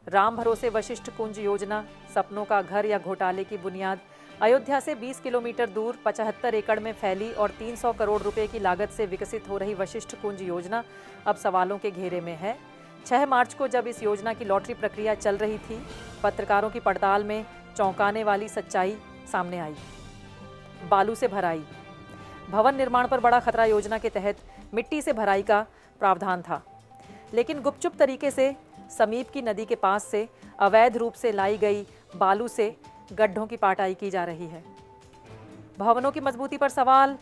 राम भरोसे वशिष्ठ कुंज योजना, सपनों का घर या घोटाले की बुनियाद। अयोध्या से 20 किलोमीटर दूर 75 एकड़ में फैली और 300 करोड़ रुपए की लागत से विकसित हो रही वशिष्ठ कुंज योजना अब सवालों के घेरे में है। 6 मार्च को जब इस योजना की लॉटरी प्रक्रिया चल रही थी, पत्रकारों की पड़ताल में चौंकाने वाली सच्चाई सामने आई। बालू से भराई। भवन निर्माण पर बड़ा खतरा योजना के तहत मिट्टी से भराई का प्रावधान था, लेकिन गुपचुप तरीके से समीप की नदी के पास से अवैध रूप से लाई गई बालू से गड्ढों की पाटाई की जा रही है। भवनों की मजबूती पर सवाल।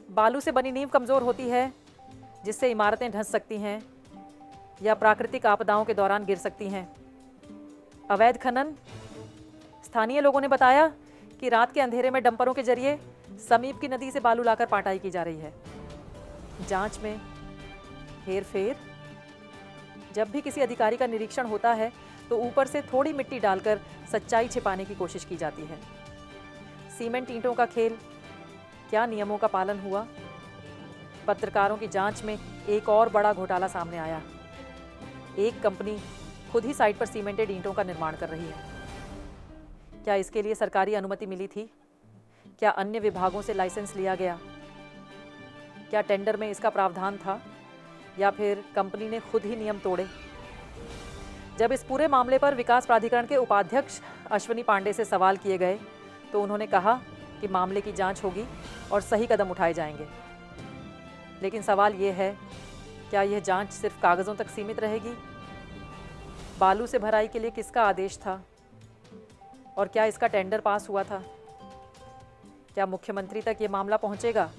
बालू से बनी नींव कमज़ोर होती है, जिससे इमारतें धंस सकती हैं या प्राकृतिक आपदाओं के दौरान गिर सकती हैं। अवैध खनन। स्थानीय लोगों ने बताया कि रात के अंधेरे में डंपरों के जरिए समीप की नदी से बालू लाकर पाटाई की जा रही है। जांच में हेरफेर। जब भी किसी अधिकारी का निरीक्षण होता है तो ऊपर से थोड़ी मिट्टी डालकर सच्चाई छिपाने की कोशिश की जाती है। सीमेंट ईंटों का खेल। क्या नियमों का पालन हुआ? पत्रकारों की जांच में एक और बड़ा घोटाला सामने आया। एक कंपनी खुद ही साइट पर सीमेंटेड ईंटों का निर्माण कर रही है। क्या इसके लिए सरकारी अनुमति मिली थी? क्या अन्य विभागों से लाइसेंस लिया गया? क्या टेंडर में इसका प्रावधान था या फिर कंपनी ने खुद ही नियम तोड़े? जब इस पूरे मामले पर विकास प्राधिकरण के उपाध्यक्ष अश्विनी पांडे से सवाल किए गए तो उन्होंने कहा कि मामले की जांच होगी और सही कदम उठाए जाएंगे। लेकिन सवाल ये है, क्या यह जांच सिर्फ कागज़ों तक सीमित रहेगी? बालू से भराई के लिए किसका आदेश था और क्या इसका टेंडर पास हुआ था? क्या मुख्यमंत्री तक ये मामला पहुंचेगा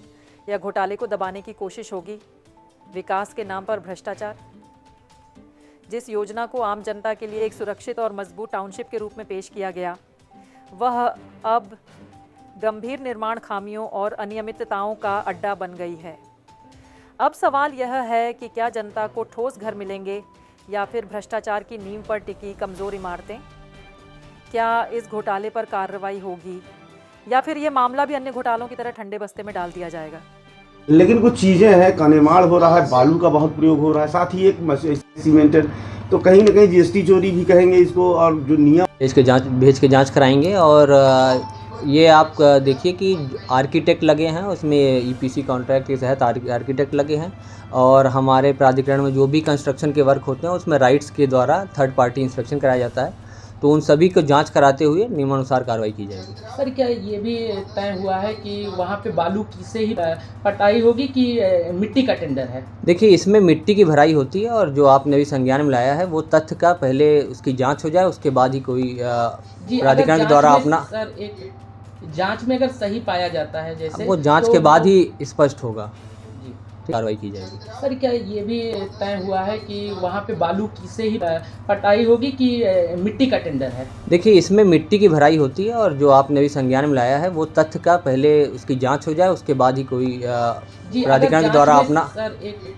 या घोटाले को दबाने की कोशिश होगी? विकास के नाम पर भ्रष्टाचार। जिस योजना को आम जनता के लिए एक सुरक्षित और मजबूत टाउनशिप के रूप में पेश किया गया, वह अब गंभीर निर्माण खामियों और अनियमितताओं का अड्डा बन गई है। अब सवाल यह है कि क्या जनता को ठोस घर मिलेंगे या फिर भ्रष्टाचार की नींव पर टिकी कमज़ोर इमारतें? क्या इस घोटाले पर कार्रवाई होगी या फिर ये मामला भी अन्य घोटालों की तरह ठंडे बस्ते में डाल दिया जाएगा? लेकिन कुछ चीज़ें हैं, का निर्माण हो रहा है, बालू का बहुत प्रयोग हो रहा है, साथ ही एक सीमेंटेड, तो कहीं ना कहीं जीएसटी चोरी भी कहेंगे इसको। और जो नियम भेज के जांच कराएंगे। और ये आप देखिए कि आर्किटेक्ट लगे हैं, उसमें ईपीसी कॉन्ट्रैक्ट के तहत आर्किटेक्ट लगे हैं और हमारे प्राधिकरण में जो भी कंस्ट्रक्शन के वर्क होते हैं उसमें राइट्स के द्वारा थर्ड पार्टी इंस्पेक्शन कराया जाता है, तो उन सभी को जांच कराते हुए नियमानुसार कार्रवाई की जाएगी। सर, क्या ये भी तय हुआ है कि वहाँ पे बालू की से ही पटाई होगी कि मिट्टी का टेंडर है? देखिए, इसमें मिट्टी की भराई होती है और जो आपने अभी संज्ञान में लाया है वो तथ्य का पहले उसकी जांच हो जाए, उसके बाद ही कोई प्राधिकरण के द्वारा अपना। सर, एक जांच में अगर सही पाया जाता है जैसे, वो जांच के बाद ही स्पष्ट होगा, कार्रवाई की जाएगी। सर, क्या ये भी तय हुआ है कि वहाँ पे बालू की से ही पटाई होगी कि मिट्टी का टेंडर है? देखिए, इसमें मिट्टी की भराई होती है और जो आपने अभी संज्ञान में लाया है वो तथ्य का पहले उसकी जांच हो जाए, उसके बाद ही कोई प्राधिकरण के द्वारा अपना। सर, एक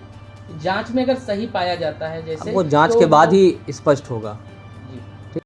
जांच में अगर सही पाया जाता है जैसे, वो जांच के बाद ही स्पष्ट होगा।